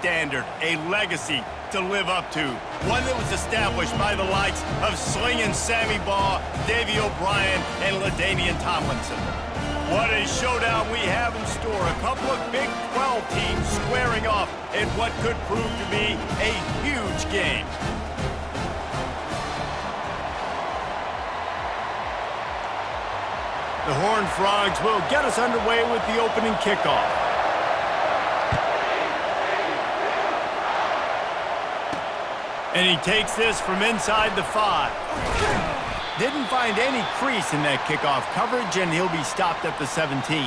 standard, a legacy to live up to. One that was established by the likes of Slingin' Sammy Baugh, Davey O'Brien, and LaDainian Tomlinson. What a showdown we have in store. A couple of Big 12 teams squaring off in what could prove to be a huge game. The Horned Frogs will get us underway with the opening kickoff. And he takes this from inside the 5. Didn't find any crease in that kickoff coverage, and he'll be stopped at the 17.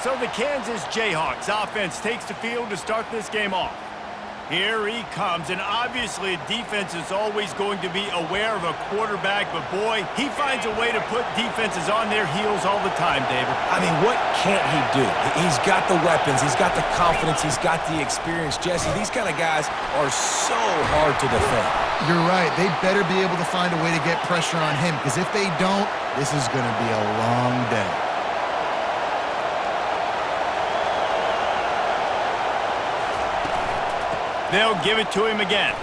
So the Kansas Jayhawks offense takes the field to start this game off. Here he comes, and obviously defense is always going to be aware of a quarterback, but boy, he finds a way to put defenses on their heels all the time, David. I mean, what can't he do? He's got the weapons, he's got the confidence, he's got the experience. Jesse, these kind of guys are so hard to defend. You're right. They better be able to find a way to get pressure on him, because if they don't, this is going to be a long day. They'll give it to him again.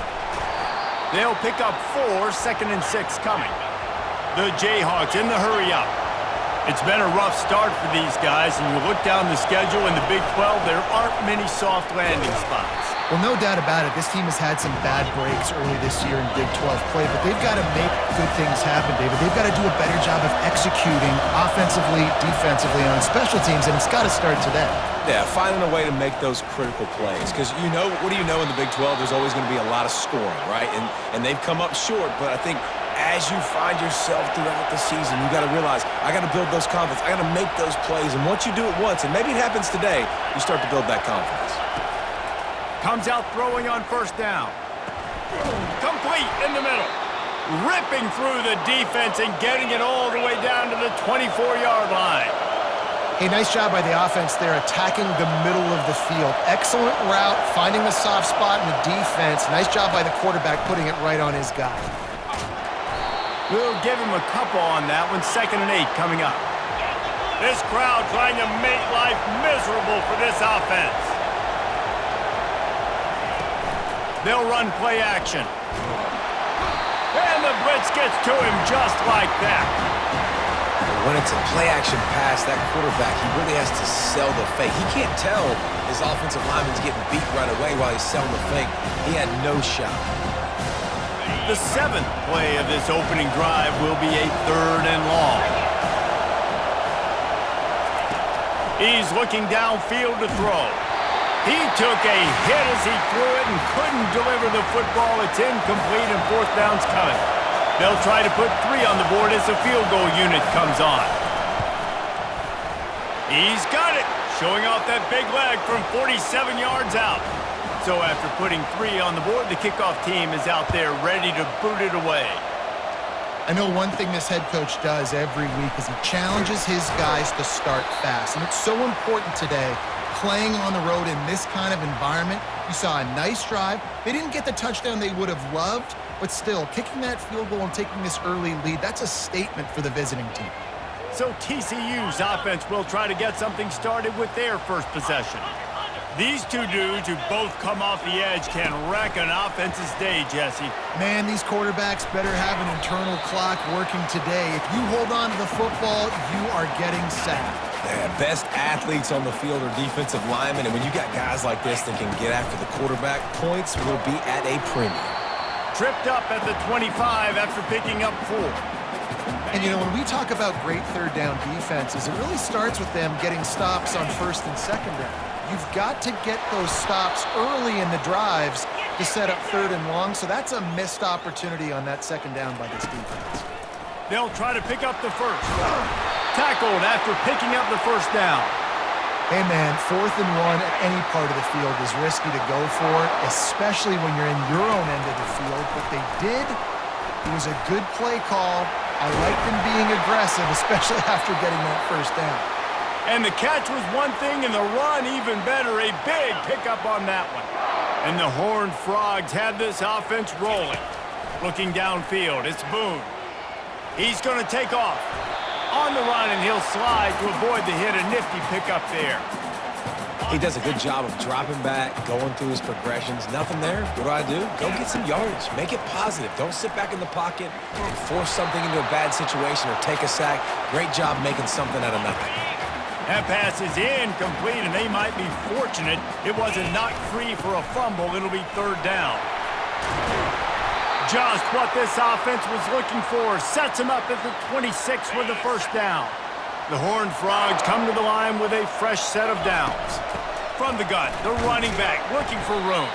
They'll pick up 4, 2nd and 6 coming. The Jayhawks in the hurry-up. It's been a rough start for these guys, and you look down the schedule in the Big 12, there aren't many soft landing spots. Well, no doubt about it. This team has had some bad breaks early this year in Big 12 play, but they've got to make good things happen, David. They've got to do a better job of executing offensively, defensively, and on special teams, and it's got to start today. Yeah, finding a way to make those critical plays. Because, you know, what do you know in the Big 12? There's always going to be a lot of scoring, right? And they've come up short, but I think as you find yourself throughout the season, you got to realize, I got to build those confidence. I got to make those plays. And once you do it once, and maybe it happens today, you start to build that confidence. Comes out throwing on first down. Complete in the middle. Ripping through the defense and getting it all the way down to the 24-yard line. Hey, nice job by the offense there, attacking the middle of the field. Excellent route, finding the soft spot in the defense. Nice job by the quarterback putting it right on his guy. We'll give him a couple on that one. 2nd and 8 coming up. This crowd trying to make life miserable for this offense. They'll run play action. And the blitz gets to him just like that. When it's a play-action pass, that quarterback, he really has to sell the fake. He can't tell his offensive lineman's getting beat right away while he's selling the fake. He had no shot. The 7th play of this opening drive will be a 3rd and long. He's looking downfield to throw. He took a hit as he threw it and couldn't deliver the football. It's incomplete and 4th down's coming. They'll try to put 3 on the board as the field goal unit comes on. He's got it, showing off that big leg from 47 yards out. So after putting 3 on the board, the kickoff team is out there ready to boot it away. I know one thing this head coach does every week is he challenges his guys to start fast. And it's so important today, playing on the road in this kind of environment. You saw a nice drive. They didn't get the touchdown they would have loved, but still, kicking that field goal and taking this early lead, that's a statement for the visiting team. So TCU's offense will try to get something started with their first possession. These two dudes who both come off the edge can wreck an offense's day, Jesse. Man, these quarterbacks better have an internal clock working today. If you hold on to the football, you are getting sacked. Yeah, best athletes on the field are defensive linemen, and when you got guys like this that can get after the quarterback, points will be at a premium. Tripped up at the 25 after picking up 4. And, you know, when we talk about great third down defenses, it really starts with them getting stops on 1st and 2nd down. You've got to get those stops early in the drives to set up 3rd and long, so that's a missed opportunity on that 2nd down by this defense. They'll try to pick up the first. Tackled after picking up the 1st down. Hey, man, 4th and 1 at any part of the field is risky to go for, especially when you're in your own end of the field. But they did. It was a good play call. I like them being aggressive, especially after getting that 1st down. And the catch was one thing, and the run even better. A big pickup on that one. And the Horned Frogs have this offense rolling. Looking downfield, it's Boone. He's going to take off. On the run, and he'll slide to avoid the hit. A nifty pickup there. He does a good job of dropping back, going through his progressions. Nothing there. What do? Go get some yardage. Make it positive. Don't sit back in the pocket and force something into a bad situation or take a sack. Great job making something out of nothing. That pass is incomplete, and they might be fortunate it wasn't knocked free for a fumble. It'll be third down. Just what this offense was looking for. Sets him up at the 26 with the first down. The Horned Frogs come to the line with a fresh set of downs. From the gun, the running back looking for room.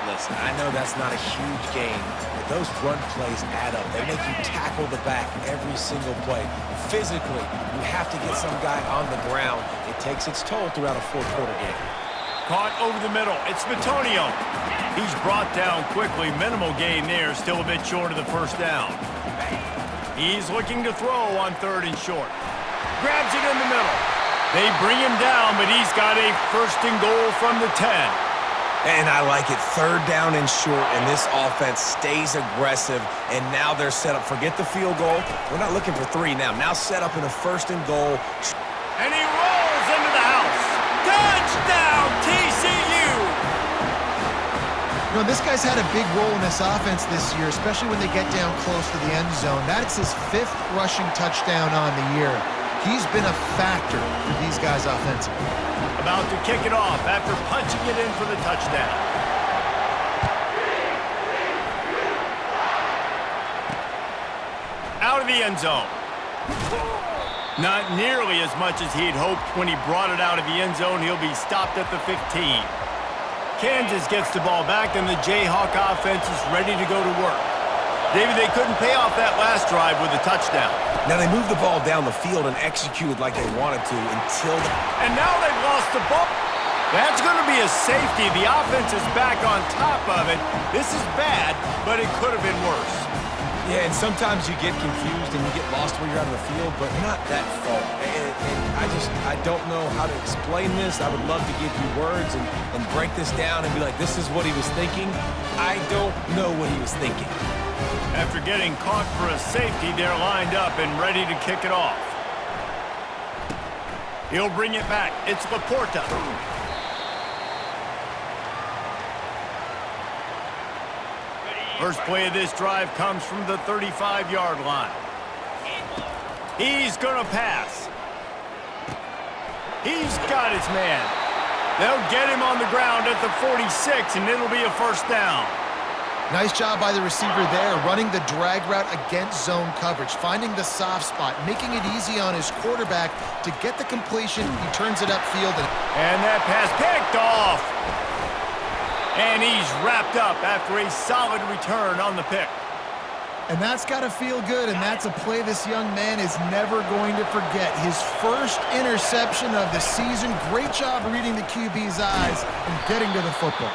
Listen, I know that's not a huge game, but those run plays add up. They make you tackle the back every single play. Physically, you have to get some guy on the ground. It takes its toll throughout a fourth-quarter game. Caught over the middle. It's Bitonio. He's brought down quickly. Minimal gain there. Still a bit short of the first down. He's looking to throw on third and short. Grabs it in the middle. They bring him down, but he's got a first and goal from the 10. And I like it. Third down and short, and this offense stays aggressive, and now they're set up. Forget the field goal. We're not looking for three now. Now set up in a first and goal. And he rolls into the house. Touchdown, TCU! You know, this guy's had a big role in this offense this year, especially when they get down close to the end zone. That's his 5th rushing touchdown on the year. He's been a factor for these guys offensively. About to kick it off after punching it in for the touchdown. Out of the end zone. Not nearly as much as he'd hoped when he brought it out of the end zone. He'll be stopped at the 15. Kansas gets the ball back, and the Jayhawk offense is ready to go to work. David, they couldn't pay off that last drive with a touchdown. Now they moved the ball down the field and executed like they wanted to until... And now they've lost the ball. That's going to be a safety. The offense is back on top of it. This is bad, but it could have been worse. Yeah, and sometimes you get confused and you get lost when you're out of the field, but not that far. And I don't know how to explain this. I would love to give you words and break this down and be like, this is what he was thinking. I don't know what he was thinking. After getting caught for a safety, they're lined up and ready to kick it off. He'll bring it back. It's Laporta. First play of this drive comes from the 35-yard line. He's going to pass. He's got his man. They'll get him on the ground at the 46, and it'll be a first down. Nice job by the receiver there, running the drag route against zone coverage, finding the soft spot, making it easy on his quarterback to get the completion. He turns it upfield. And that pass picked off. And he's wrapped up after a solid return on the pick. And that's got to feel good, and that's a play this young man is never going to forget. His first interception of the season. Great job reading the QB's eyes and getting to the football.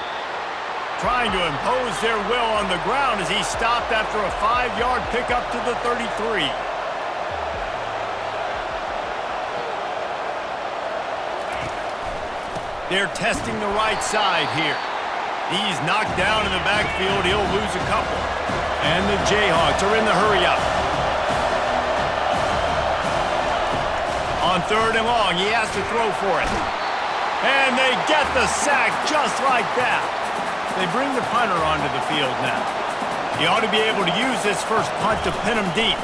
Trying to impose their will on the ground as he stopped after a 5-yard pickup to the 33. They're testing the right side here. He's knocked down in the backfield. He'll lose a couple. And the Jayhawks are in the hurry-up. On third and long, he has to throw for it. And they get the sack just like that. They bring the punter onto the field now. He ought to be able to use this first punt to pin him deep.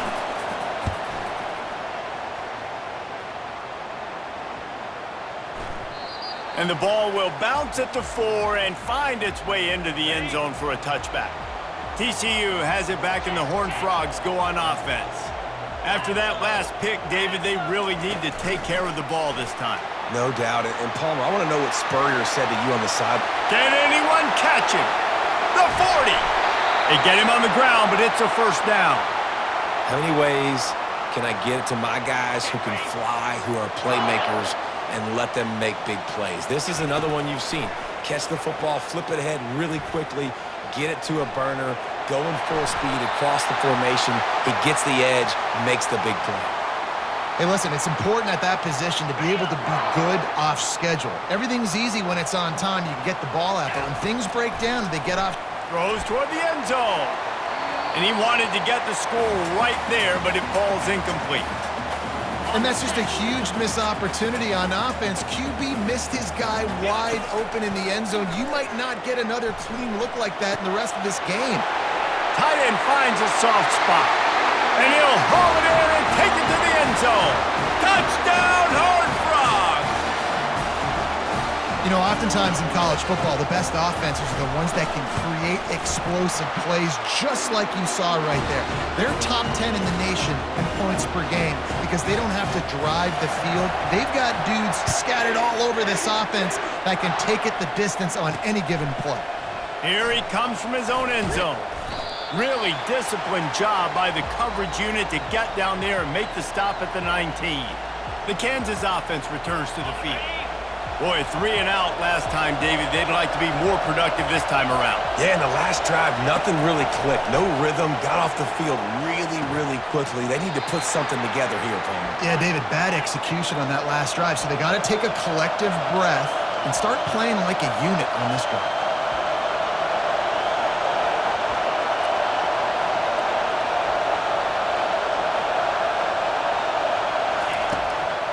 And the ball will bounce at the 4 and find its way into the end zone for a touchback. TCU has it back, and the Horned Frogs go on offense. After that last pick, David, they really need to take care of the ball this time. No doubt. And Palmer, I want to know what Spurrier said to you on the side. Can anyone catch him? The 40. They get him on the ground, but it's a first down. How many ways can I get it to my guys who can fly, who are playmakers, and let them make big plays? This is another one you've seen. Catch the football, flip it ahead really quickly, get it to a burner, going full speed across the formation. He gets the edge, makes the big play. Hey, listen, it's important at that position to be able to be good off schedule. Everything's easy when it's on time. You can get the ball out, but when things break down, they get off. Throws toward the end zone. And he wanted to get the score right there, but it falls incomplete. And that's just a huge missed opportunity on offense. QB missed his guy wide open in the end zone. You might not get another clean look like that in the rest of this game. Tight end finds a soft spot. And he'll haul it in and take it to the end zone. Touchdown, Horned Frogs! You know, oftentimes in college football, the best offenses are the ones that can create explosive plays just like you saw right there. They're top 10 in the nation in points per game because they don't have to drive the field. They've got dudes scattered all over this offense that can take it the distance on any given play. Here he comes from his own end zone. Really disciplined job by the coverage unit to get down there and make the stop at the 19. The Kansas offense returns to the field. Boy, 3 and out last time, David. They'd like to be more productive this time around. Yeah, in the last drive, nothing really clicked. No rhythm, got off the field really quickly. They need to put something together here, Palmer. Yeah, David, bad execution on that last drive, so they got to take a collective breath and start playing like a unit on this drive.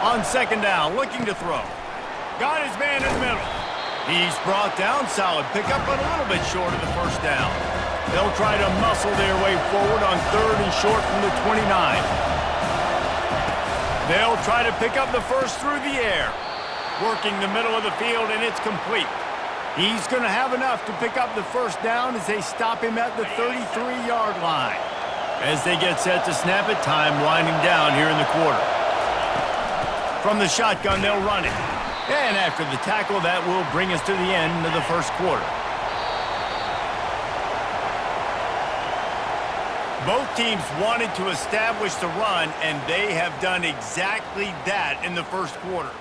On second down, looking to throw. Got his man in the middle. He's brought down, solid pickup, but a little bit short of the first down. They'll try to muscle their way forward on third and short from the 29. They'll try to pick up the first through the air. Working the middle of the field, and it's complete. He's going to have enough to pick up the first down as they stop him at the 33-yard line. As they get set to snap it, time winding down here in the quarter. From the shotgun, they'll run it. And after the tackle, that will bring us to the end of the first quarter. Both teams wanted to establish the run, and they have done exactly that in the first quarter.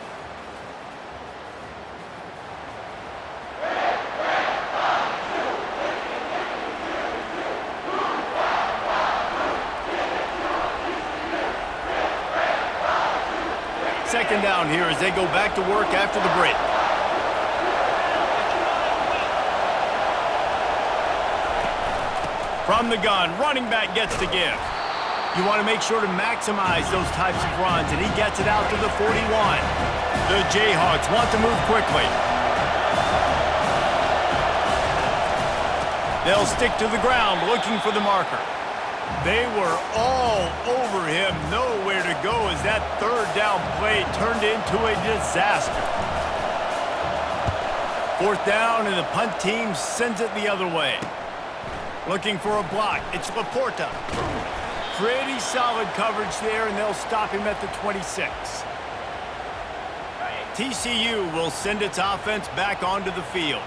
Second down here as they go back to work after the break. From the gun, running back gets to give. You want to make sure to maximize those types of runs, and he gets it out to the 41. The Jayhawks want to move quickly. They'll stick to the ground looking for the marker. They were all over him, nowhere to go as that third down play turned into a disaster. Fourth down, and the punt team sends it the other way. Looking for a block, it's Laporta. Pretty solid coverage there, and they'll stop him at the 26. TCU will send its offense back onto the field.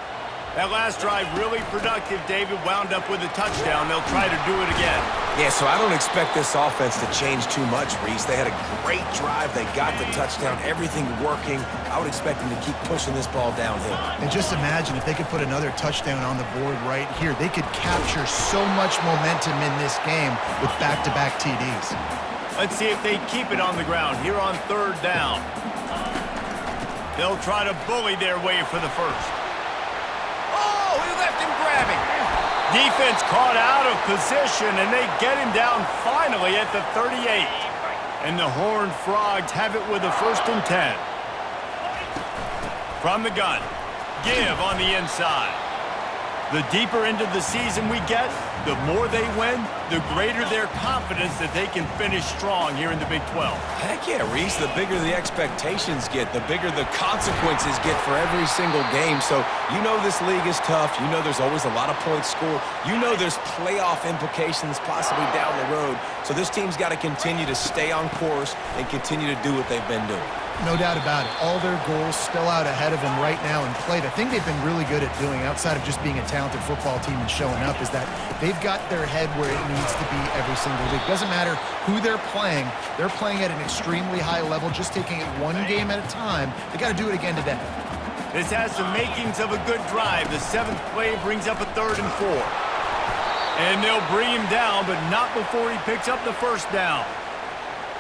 That last drive really productive. David wound up with a touchdown. They'll try to do it again. Yeah, so I don't expect this offense to change too much, Reese. They had a great drive. They got the touchdown, everything working. I would expect them to keep pushing this ball downhill. And just imagine if they could put another touchdown on the board right here. They could capture so much momentum in this game with back-to-back TDs. Let's see if they keep it on the ground here on third down. They'll try to bully their way for the first. Oh, he left him grabbing. Defense caught out of position, and they get him down finally at the 38. And the Horned Frogs have it with a 1st and 10. From the gun, give on the inside. The deeper into the season we get, the more they win, the greater their confidence that they can finish strong here in the Big 12. Heck yeah, Reese. The bigger the expectations get, the bigger the consequences get for every single game. So you know this league is tough. You know there's always a lot of points scored. You know there's playoff implications possibly down the road. So this team's got to continue to stay on course and continue to do what they've been doing. No doubt about it. All their goals still out ahead of them right now in play. The thing they've been really good at doing, outside of just being a talented football team and showing up, is that they've got their head where it needs to be every single week. Doesn't matter who they're playing at an extremely high level, just taking it one game at a time. They got to do it again today. This has the makings of a good drive. The 7th play brings up a 3rd and 4. And they'll bring him down, but not before he picks up the first down.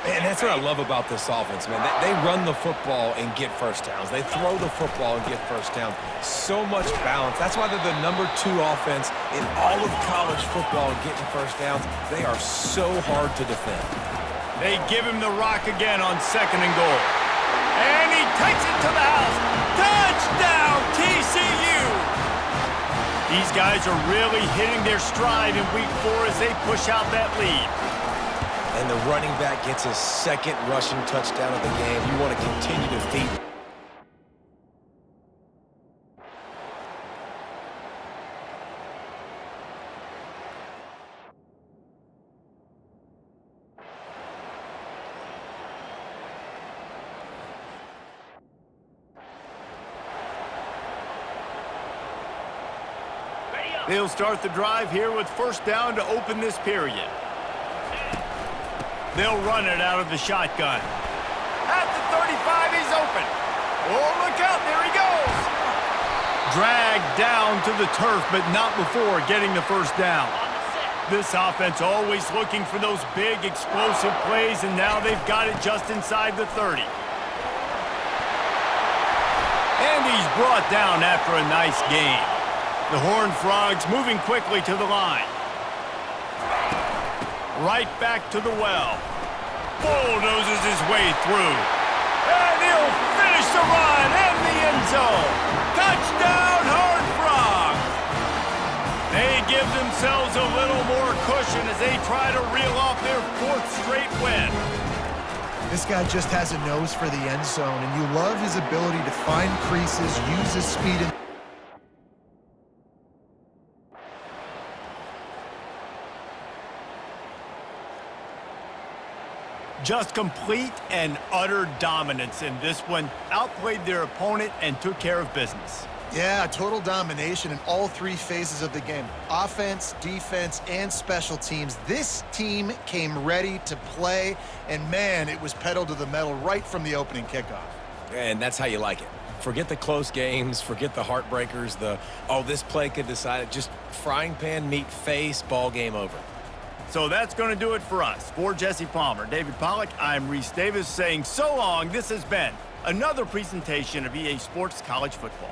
And that's what I love about this offense, man. They run the football and get first downs. They throw the football and get first down. So much balance. That's why they're the #2 offense in all of college football and getting first downs. They are so hard to defend. They give him the rock again on 2nd and goal. And he takes it to the house. Touchdown, TCU! These guys are really hitting their stride in week 4 as they push out that lead. And the running back gets his 2nd rushing touchdown of the game. You want to continue to feed. They'll start the drive here with 1st down to open this period. They'll run it out of the shotgun. At the 35, he's open. Oh, look out, there he goes. Dragged down to the turf, but not before getting the 1st down. This offense always looking for those big, explosive plays, and now they've got it just inside the 30. And he's brought down after a nice gain. The Horned Frogs moving quickly to the line. Right back to the well. Bulldozes his way through. And he'll finish the run in the end zone. Touchdown, Horned Frogs! They give themselves a little more cushion as they try to reel off their 4th straight win. This guy just has a nose for the end zone, and you love his ability to find creases, use his speed, and just complete and utter dominance in this one. Outplayed their opponent and took care of business. yeah, total domination in all 3 phases of the game. Offense, defense, and special teams. This team came ready to play, and man, it was pedal to the metal right from the opening kickoff. And that's how you like it. Forget the close games, forget the heartbreakers, this play could decide it. Just frying pan, meat face, ball game over. So that's going to do it for us. For Jesse Palmer, David Pollack, I'm Reese Davis saying so long. This has been another presentation of EA Sports College Football.